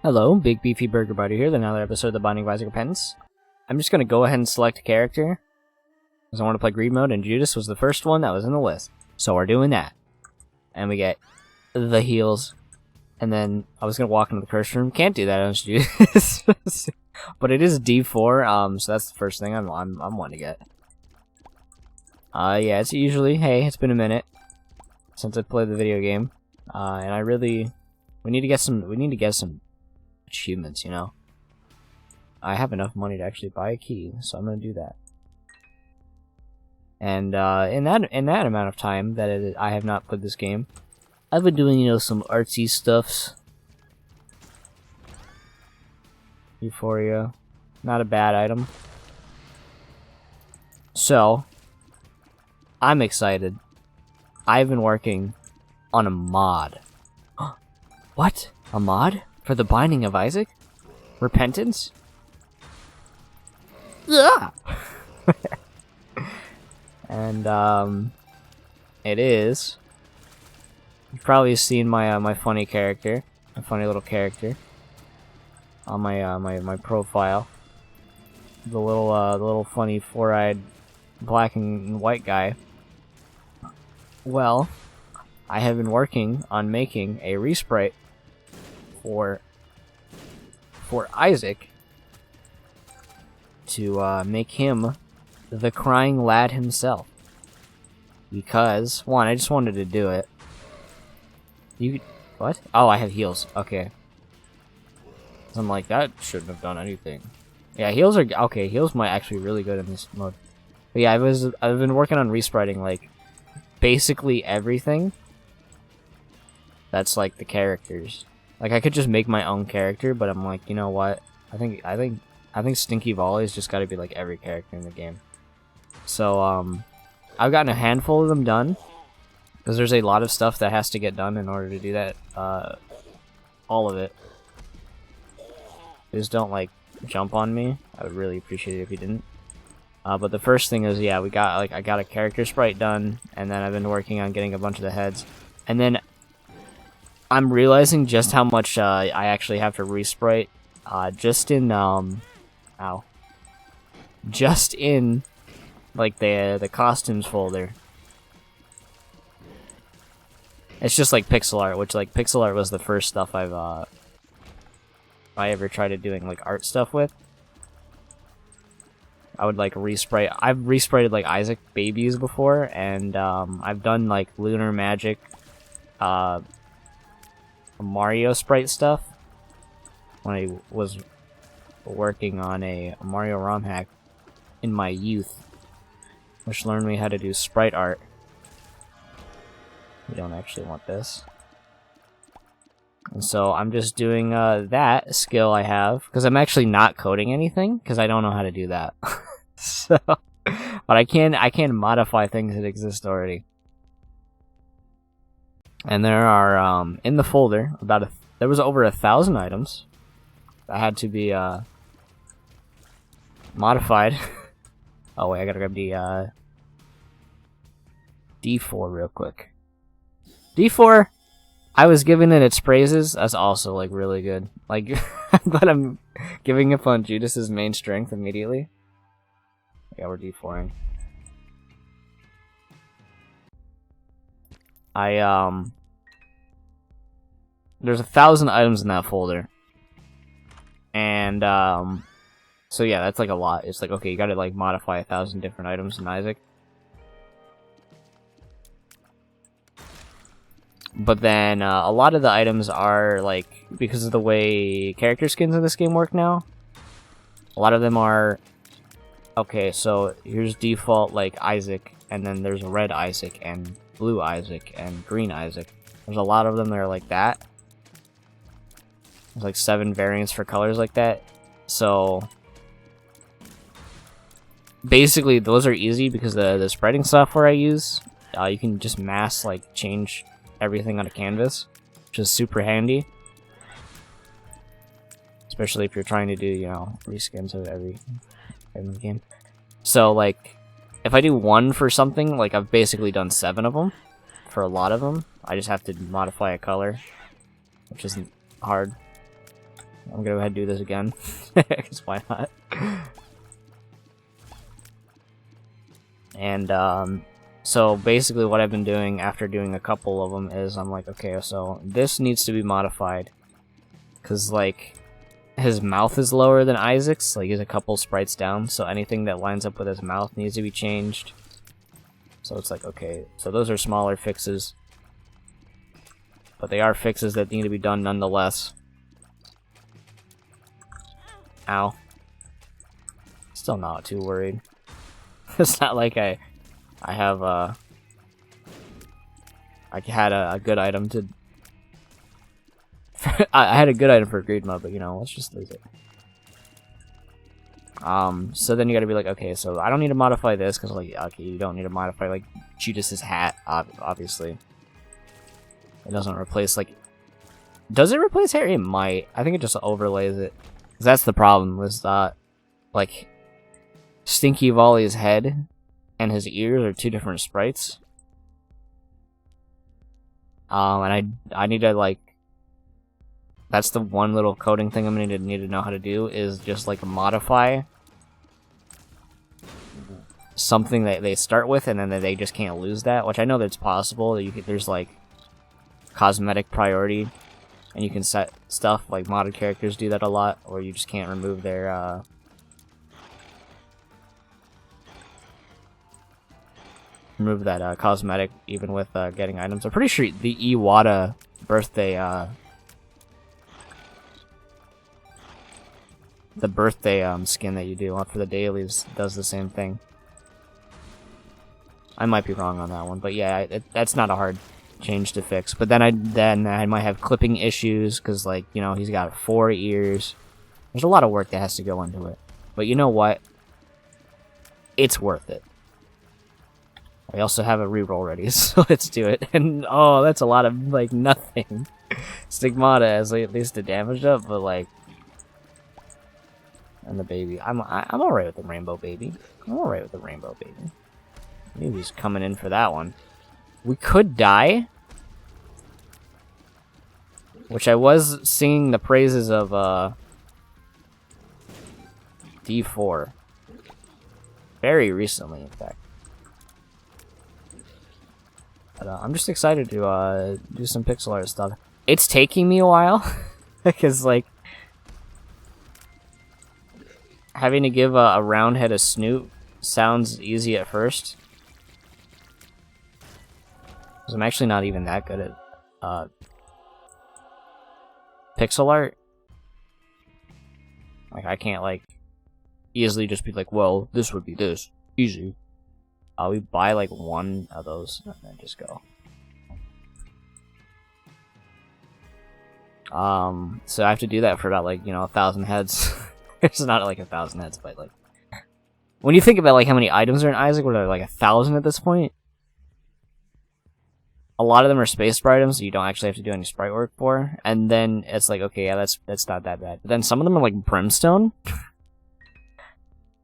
Hello, Big Beefy Burger Buddy here with another episode of the Binding of Isaac Repentance. I'm just going to go ahead and select a character, because I want to play Greed Mode, and Judas was the first one that was in the list. So we're doing that. And we get the heals, and then I was going to walk into the curse room. Can't do that on Judas. But it is D4, so that's the first thing I'm wanting to get. Yeah, it's usually, hey, it's been a minute since I played the video game. And I really, we need to get some achievements, you know. I have enough money to actually buy a key, so I'm gonna do that. And in that amount of time that I have not played this game, I've been doing, you know, some artsy stuffs. Euphoria, not a bad item. So I'm excited. I've been working on a mod. What? A mod? For the Binding of Isaac? Repentance? Yeah! And, it is... You've probably seen my, my funny character. My funny little character. On my, my profile. The little funny four-eyed black and white guy. Well, I have been working on making a resprite for Isaac to make him the crying lad himself. Because, one, I just wanted to do it. What? Oh, I have heals. Okay. So I'm like, that shouldn't have done anything. Yeah, heals are okay. Heals might actually be really good in this mode. But yeah, I've been working on respriting like basically everything. That's like the characters. Like I could just make my own character, but I'm like, you know what? I think Stinky Volley's just got to be like every character in the game. So I've gotten a handful of them done because there's a lot of stuff that has to get done in order to do that. All of it. Just don't like jump on me. I would really appreciate it if you didn't. But the first thing is, yeah, I got a character sprite done, and then I've been working on getting a bunch of the heads, and then I'm realizing just how much I actually have to resprite just in just in like the costumes folder. It's just like pixel art, which like pixel art was the first stuff I ever tried doing like art stuff with. I would like resprite. I've resprited like Isaac babies before, and I've done like Lunar Magic, Mario sprite stuff when I was working on a Mario ROM hack in my youth, which learned me how to do sprite art. We don't actually want this. And so I'm just doing that skill I have, because I'm actually not coding anything, because I don't know how to do that. So, but I can modify things that exist already. And there are in the folder there was over 1,000 items that had to be modified. Oh wait, I gotta grab the D4 real quick. D4. I was giving it its praises. That's also like really good. Like, but I'm giving up on Judas's main strength immediately. Yeah, we're D4ing. There's 1,000 items in that folder, and so yeah, that's like a lot. It's like, okay, you gotta like modify 1,000 different items in Isaac. But then a lot of the items are like, because of the way character skins in this game work now, a lot of them are okay. So here's default like Isaac, and then there's red Isaac and blue Isaac and green Isaac. There's a lot of them that are like that. There's like 7 variants for colors like that. So basically those are easy because the spreading software I use, you can just mass like change everything on a canvas, which is super handy, especially if you're trying to do, you know, reskins of every game. So like if I do 1 for something, like I've basically done 7 of them for a lot of them. I just have to modify a color, which isn't hard. I'm gonna go ahead and do this again. Because why not? And, so basically what I've been doing after doing a couple of them is I'm like, okay, so this needs to be modified. Because, like, his mouth is lower than Isaac's. Like, he's a couple sprites down, so anything that lines up with his mouth needs to be changed. So it's like, okay, so those are smaller fixes. But they are fixes that need to be done nonetheless. Ow. Still not too worried. It's not like I have, I had a good item to... I had a good item for greed mode, but, you know, let's just lose it. So then you gotta be like, okay, so I don't need to modify this, because, like, okay, you don't need to modify, like, Judas's hat, obviously. It doesn't replace, like... Does it replace hair? It might. I think it just overlays it. 'Cause that's the problem, was that, like, Stinky Volley's head and his ears are two different sprites. And I need to, like... That's the one little coding thing I'm gonna need to know how to do, is just, like, modify something that they start with, and then they just can't lose that, which I know that's possible. There's, like, cosmetic priority, and you can set stuff, like modded characters do that a lot, or you just can't remove their, remove that, cosmetic, even with, getting items. I'm pretty sure the Iwata birthday, the birthday, skin that you do for the dailies does the same thing. I might be wrong on that one, but yeah, that's not a hard change to fix. But then I might have clipping issues, because, like, you know, he's got 4 ears. There's a lot of work that has to go into it. But you know what? It's worth it. We also have a reroll ready, so let's do it. And, oh, that's a lot of, like, nothing. Stigmata has, like, at least the damage up, but, like... And the baby. I'm alright with the rainbow baby. I'm alright with the rainbow baby. Maybe he's coming in for that one. We could die. Which I was singing the praises of, D4. Very recently, in fact. But, I'm just excited to, do some pixel art stuff. It's taking me a while. Because, like... Having to give a round head a snoot sounds easy at first. Because I'm actually not even that good at pixel art. Like, I can't, like, easily just be like, well, this would be this. Easy. We buy, like, one of those and then just go. So I have to do that for about, like, you know, 1,000 heads. It's not like 1,000 heads, but, like... When you think about, like, how many items are in Isaac, what are there, like, 1,000 at this point? A lot of them are space sprite items, so you don't actually have to do any sprite work for. And then it's like, okay, yeah, that's not that bad. But then some of them are, like, Brimstone.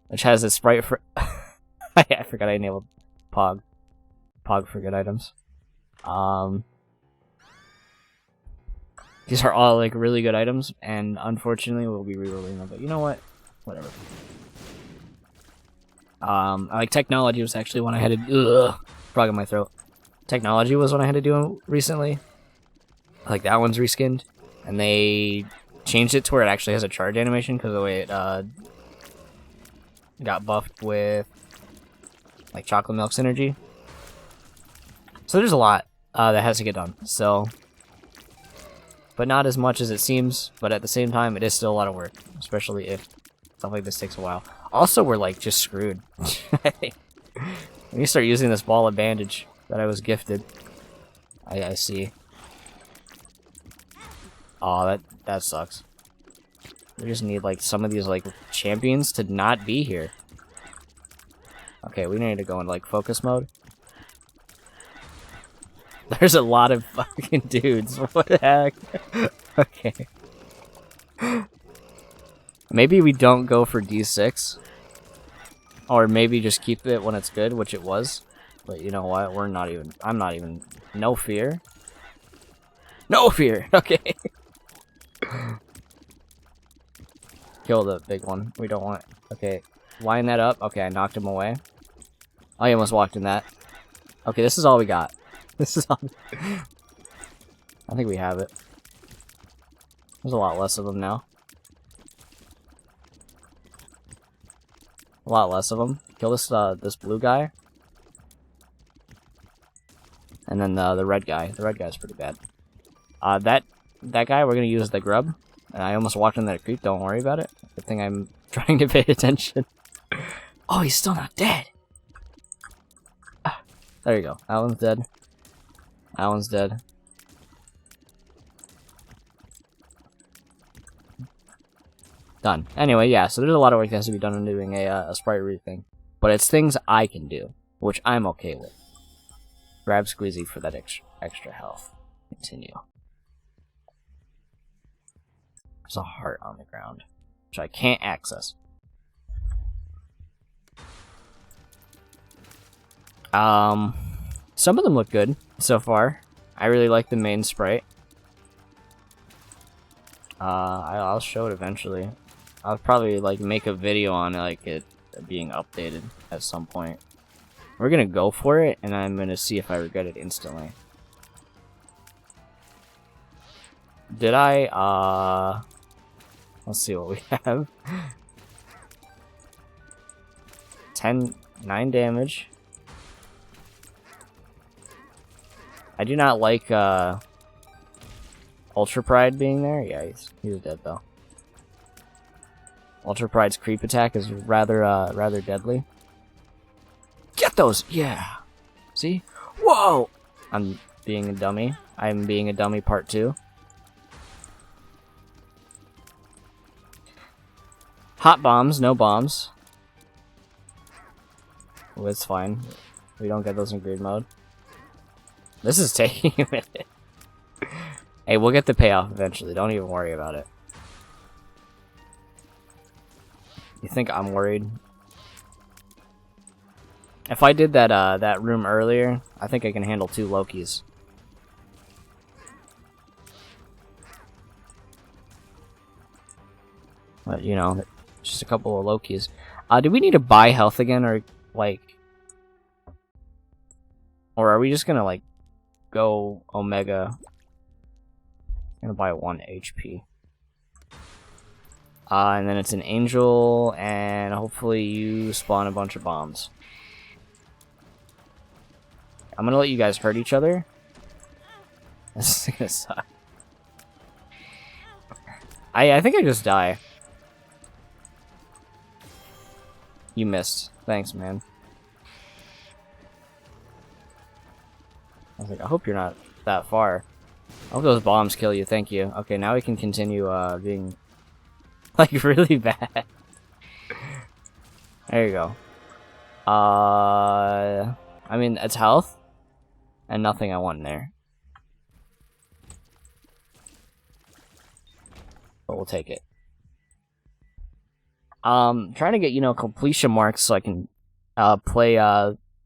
Which has a sprite for... I forgot I enabled Pog. Pog for good items. These are all, like, really good items, and unfortunately we'll be rerolling them, but you know what? Whatever. Like, technology was actually one I had to... Ugh! Frog in my throat. Technology was one I had to do recently. Like, that one's reskinned, and they changed it to where it actually has a charge animation, because of the way it, got buffed with, like, chocolate milk synergy. So there's a lot, that has to get done, so... But not as much as it seems, but at the same time, it is still a lot of work, especially if stuff like this takes a while. Also, we're, like, just screwed. When you start using this ball of bandage that I was gifted, I see. Aw, that sucks. We just need, like, some of these, like, champions to not be here. Okay, we need to go into, like, focus mode. There's a lot of fucking dudes. What the heck? Okay. Maybe we don't go for D6. Or maybe just keep it when it's good, which it was. But you know what? We're not even... I'm not even... No fear. No fear! Okay. Kill the big one. We don't want... Okay, line that up. Okay, I knocked him away. Oh, he almost walked in that. Okay, this is all we got. This is all... I think we have it. There's a lot less of them now. A lot less of them. Kill this this blue guy. And then the red guy. The red guy's pretty bad. That guy, we're gonna use the grub. And I almost walked in that creep, don't worry about it. Good thing I'm trying to pay attention. Oh, he's still not dead! There you go. That one's dead. That one's dead. Done. Anyway, yeah, so there's a lot of work that has to be done in doing a sprite root thing. But it's things I can do, which I'm okay with. Grab Squeezy for that extra health. Continue. There's a heart on the ground, which I can't access. Some of them look good so far. I really like the main sprite. I'll show it eventually. I'll probably like make a video on like it being updated at some point. We're gonna go for it, and I'm gonna see if I regret it instantly. Did I? Let's see what we have. 9 damage. I do not like Ultra Pride being there. Yeah, he's dead though. Ultra Pride's creep attack is rather deadly. Get those! Yeah! See? Whoa! I'm being a dummy. I'm being a dummy part 2. Hot bombs, no bombs. Oh, it's fine. We don't get those in grid mode. This is taking a minute. Hey, we'll get the payoff eventually. Don't even worry about it. You think I'm worried? If I did that that room earlier, I think I can handle 2 Lokis. But you know, just a couple of Lokis. Do we need to buy health again, or like, or are we just gonna like go Omega? I'm gonna buy 1 HP. And then it's an angel, and hopefully you spawn a bunch of bombs. I'm gonna let you guys hurt each other. This is gonna suck. I think I just die. You missed. Thanks, man. I was like, I hope you're not that far. I hope those bombs kill you. Thank you. Okay, now we can continue being like really bad. There you go. I mean, it's health and nothing I want in there. But we'll take it. Trying to get, you know, completion marks so I can play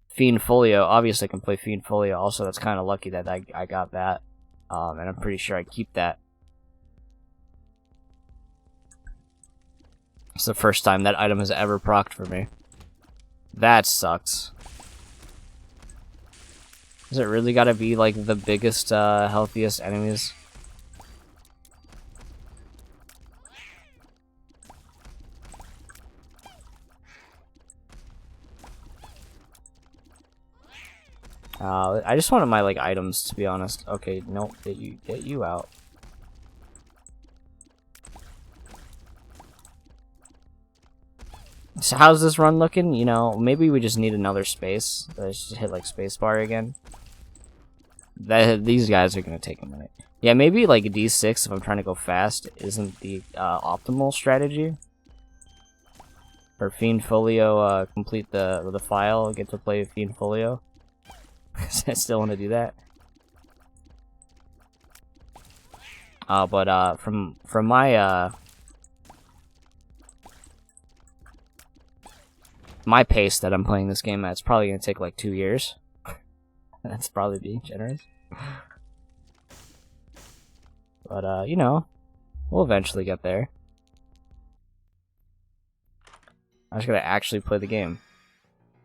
Fiend Folio. Obviously I can play Fiend Folio also. That's kind of lucky that I got that. And I'm pretty sure I keep that. It's the first time that item has ever procced for me. That sucks. Does it really gotta be like the biggest, healthiest enemies? I just wanted my like items, to be honest. Okay, nope, get you out. So how's this run looking? You know, maybe we just need another space. Let's just hit like spacebar again. These guys are gonna take a minute. Yeah, maybe like a D6 if I'm trying to go fast isn't the optimal strategy. For Fiend Folio, complete the file, get to play Fiend Folio. I still want to do that. But from my my pace that I'm playing this game at, it's probably gonna take like 2 years. That's probably being generous. But you know, we'll eventually get there. I just gotta actually play the game.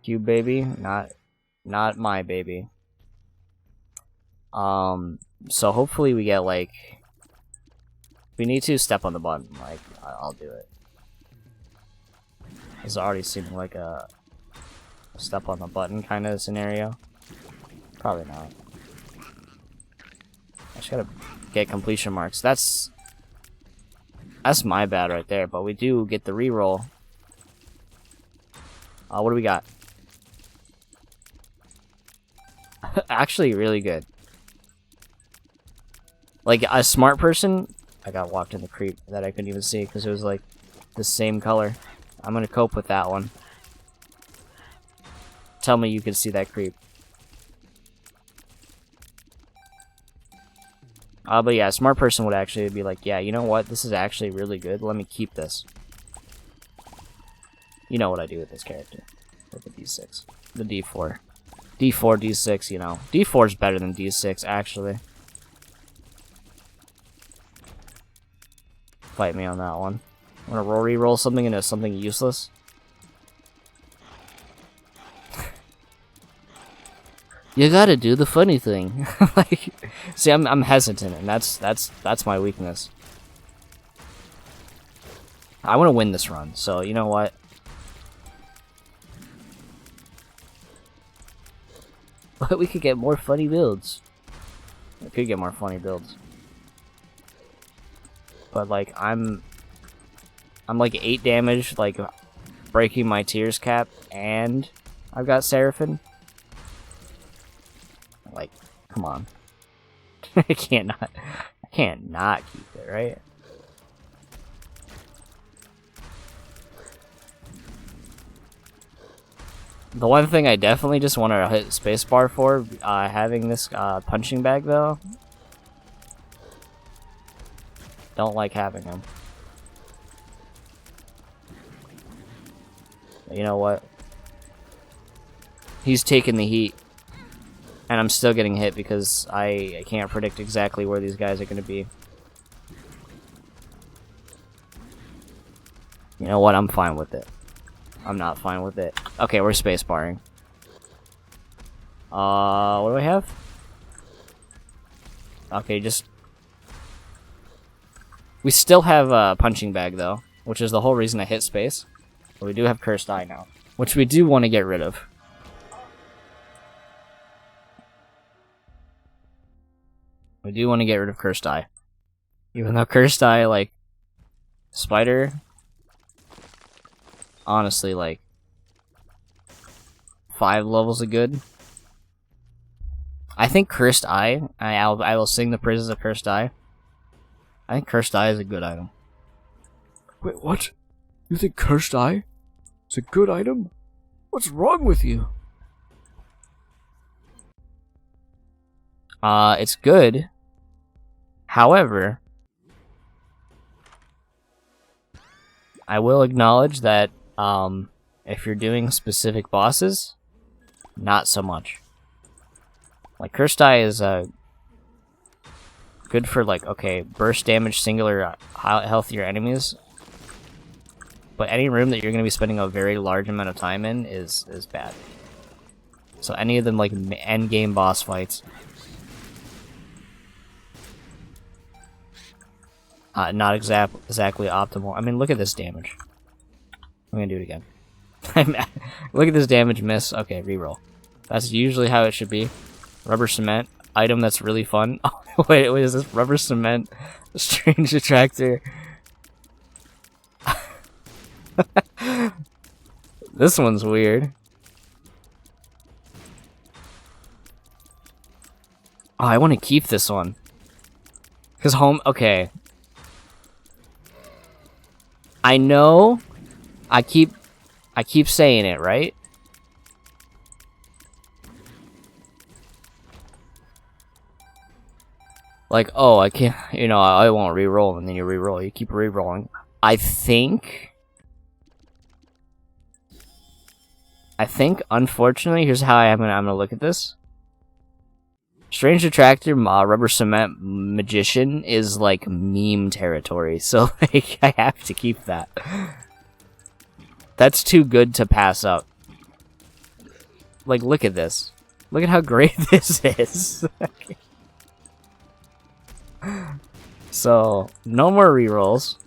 Cube baby, not my baby. So hopefully we get like, if we need to step on the button, like I'll do it. It's already seeming like a step on the button kind of scenario. Probably not. I just gotta get completion marks. That's my bad right there, but we do get the reroll. What do we got? Actually, really good. Like, a smart person... I got walked in the creep that I couldn't even see because it was, like, the same color. I'm gonna cope with that one. Tell me you can see that creep. But yeah, a smart person would actually be like, yeah, you know what? This is actually really good. Let me keep this. You know what I do with this character. With the D6. The D4. D4, D6, you know. D4 is better than D6, actually. Fight me on that one. I'm gonna re-roll something into something useless. You gotta do the funny thing. Like, see, I'm hesitant, and that's my weakness. I want to win this run, so you know what? But we could get more funny builds. We could get more funny builds. But like I'm like 8 damage, like breaking my tears cap, and I've got Seraphim. Like, come on. I can't not keep it, right? The one thing I definitely just want to hit spacebar for, having this punching bag though. Don't like having him. But you know what? He's taking the heat. And I'm still getting hit because I can't predict exactly where these guys are going to be. You know what? I'm fine with it. I'm not fine with it. Okay, we're spacebarring. What do I have? Okay, just... We still have a punching bag, though, which is the whole reason I hit space. But we do have Cursed Eye now, which we do want to get rid of. We do want to get rid of Cursed Eye. Even though Cursed Eye, like, Spider, honestly, like, 5 levels of good. I think Cursed Eye, I will sing the praises of Cursed Eye. I think Cursed Eye is a good item. Wait, what? You think Cursed Eye is a good item? What's wrong with you? It's good. However, I will acknowledge that, if you're doing specific bosses, not so much. Like, Cursed Eye is, good for, like, okay, burst damage singular healthier enemies. But any room that you're going to be spending a very large amount of time in is bad. So any of them, like, endgame boss fights, not exactly optimal. I mean, look at this damage. I'm gonna do it again. Look at this damage miss. Okay, reroll. That's usually how it should be. Rubber cement. Item that's really fun. Oh, wait, is this rubber cement? Strange attractor. This one's weird. Oh, I want to keep this one. Because okay. I know I keep saying it, right? Like, oh, I can't, you know, I won't re-roll, and then you re-roll. You keep re-rolling. I think, unfortunately, here's how I'm gonna look at this. Strange Attractor, Rubber Cement Magician is like meme territory, so like I have to keep that. That's too good to pass up. Like, look at this. Look at how great this is. So, no more rerolls.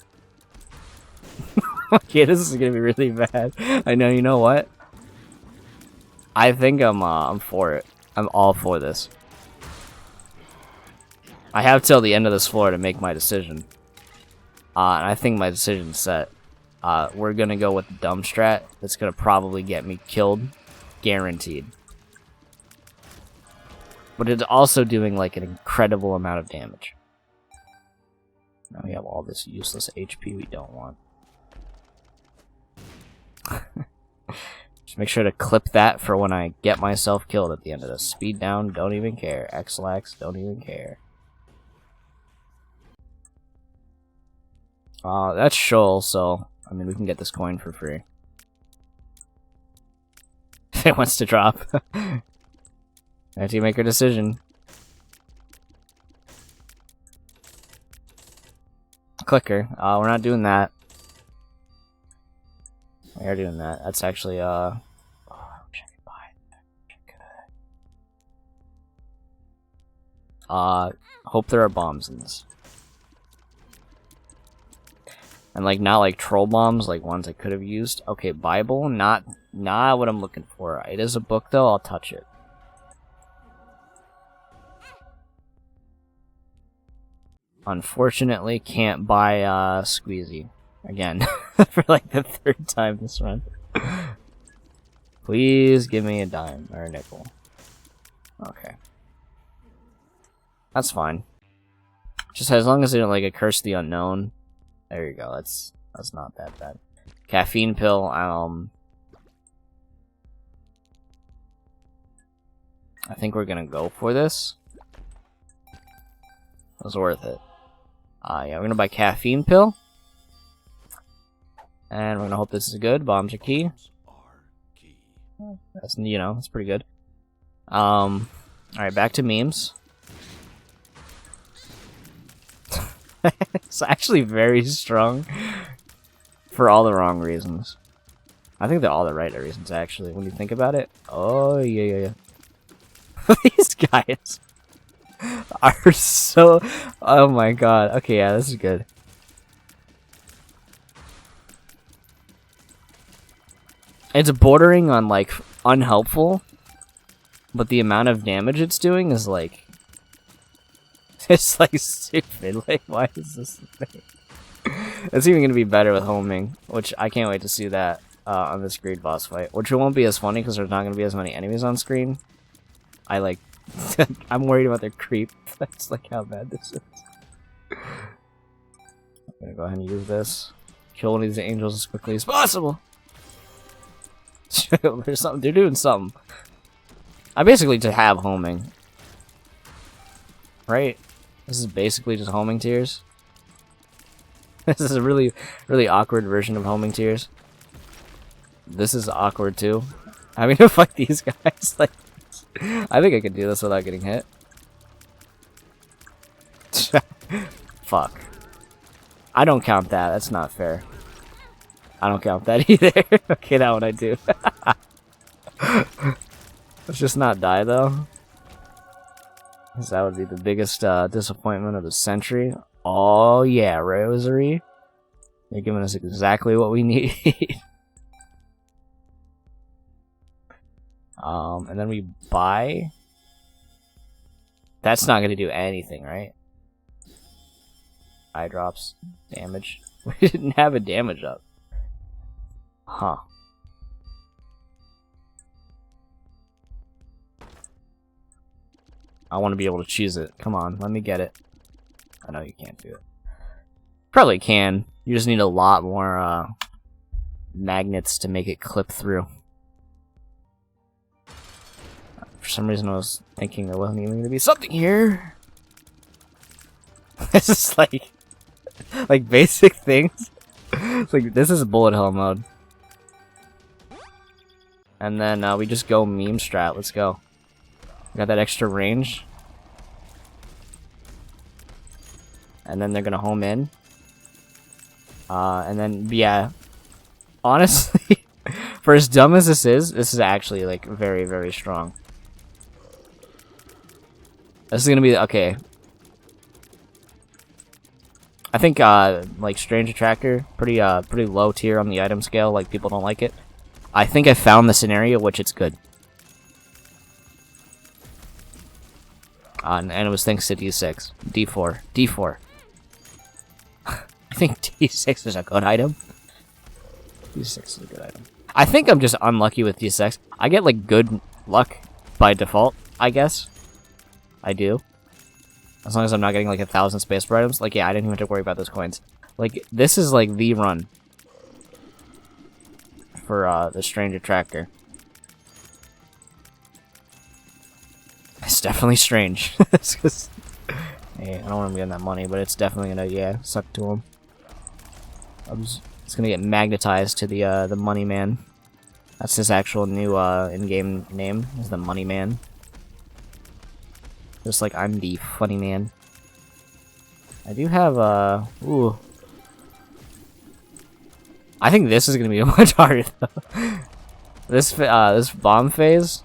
Okay, this is gonna be really bad. I know, you know what? I think I'm for it. I'm all for this. I have till the end of this floor to make my decision. And I think my decision's set. We're gonna go with the dumb strat. That's gonna probably get me killed. Guaranteed. But it's also doing like an incredible amount of damage. Now we have all this useless HP we don't want. Just make sure to clip that for when I get myself killed at the end of this. Speed down, don't even care. X-lax, don't even care. That's Shoal, so I mean we can get this coin for free. If it wants to drop. After you make your decision. Clicker. We're not doing that. We are doing that. That's actually oh, I wish I could buy it. Hope there are bombs in this. And like not like troll bombs, like ones I could have used. Okay, Bible, not what I'm looking for. It is a book though, I'll touch it. Unfortunately, can't buy Squeezy again for like the 3rd time this run. Please give me a dime or a nickel. Okay, that's fine. Just as long as they don't like a Curse the Unknown. There you go. That's not that bad. Caffeine pill. I think we're gonna go for this. It was worth it. Yeah, we're gonna buy caffeine pill, and we're gonna hope this is good. Bombs are key. That's that's pretty good. All right, back to memes. It's actually very strong for all the wrong reasons. I think they're all the right reasons, actually, when you think about it. Oh, yeah. These guys are so... Oh my god. Okay, yeah, this is good. It's bordering on, like, unhelpful, but the amount of damage it's doing is, like... It's, like, stupid. Like, why is this the thing? It's even gonna be better with homing, which I can't wait to see that on this greed boss fight. Which it won't be as funny because there's not gonna be as many enemies on screen. I'm worried about their creep. That's like how bad this is. I'm gonna go ahead and use this. Kill one of these angels as quickly as possible. There's something. They're doing something. I basically just have homing. Right? This is basically just homing tears. This is a really, really awkward version of homing tears. This is awkward too. Having to fight these guys, like, I think I could do this without getting hit. Fuck. I don't count that. That's not fair. I don't count that either. Okay, that one I do. Let's just not die though. Because that would be the biggest disappointment of the century. Oh yeah, Rosary. They're giving us exactly what we need. And then we buy. That's not going to do anything, right? Eye drops. Damage. We didn't have a damage up. Huh. I want to be able to choose it. Come on, let me get it. I know you can't do it. Probably can. You just need a lot more magnets to make it clip through. For some reason I was thinking there wasn't even going to be something here. This is like basic things. It's like, this is bullet hell mode. And then we just go meme strat. Let's go. Got that extra range. And then they're gonna home in. And then, yeah. honestly, for as dumb as this is actually, like, very, very strong. This is gonna be, okay. I think, like, Strange Attractor, pretty low tier on the item scale, like, people don't like it. I think I found the scenario which it's good. And it was thanks to D6. D4. D4. I think D6 is a good item. D6 is a good item. I think I'm just unlucky with D6. I get, like, good luck by default, I guess. I do. As long as I'm not getting, like, 1,000 space bar items. Like, yeah, I didn't even have to worry about those coins. Like, this is, like, the run for, the Strange Attractor. It's definitely strange. It's 'cause, hey, I don't want to be on that money, but it's definitely gonna, yeah, suck to him. It's gonna get magnetized to the Money Man. That's his actual new, in-game name, is the Money Man. Just like I'm the funny man. I do have, ooh. I think this is gonna be much harder, though. This bomb phase.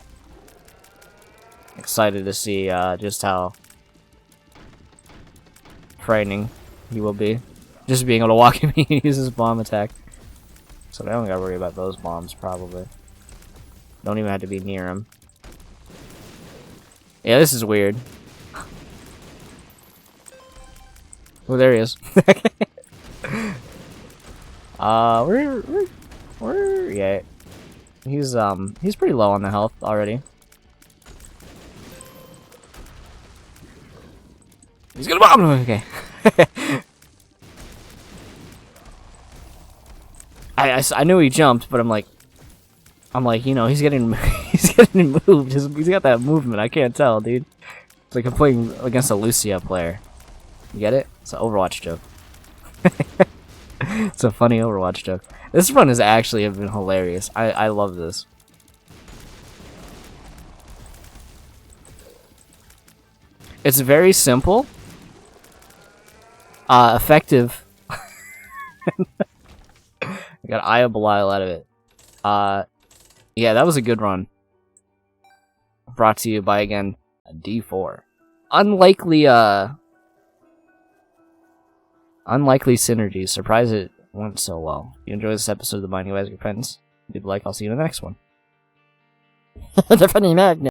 Excited to see, just how frightening he will be. Just being able to walk in and use his bomb attack. So I don't gotta worry about those bombs, probably. Don't even have to be near him. Yeah, this is weird. Oh, there he is. Yeah. He's pretty low on the health already. He's gonna bomb him! Okay. I knew he jumped, but I'm like, you know, he's getting moved. He's got that movement. I can't tell, dude. It's like I'm playing against a Lucia player. You get it? It's an Overwatch joke. It's a funny Overwatch joke. This run has actually been hilarious. I love this. It's very simple. Effective. I got Eye of Belial out of it. Yeah, that was a good run. Brought to you by, again, a D4. Unlikely synergies. Surprised it went so well. If you enjoyed this episode of The Binding of Isaac Friends, leave a like. I'll see you in the next one. The funny magnet.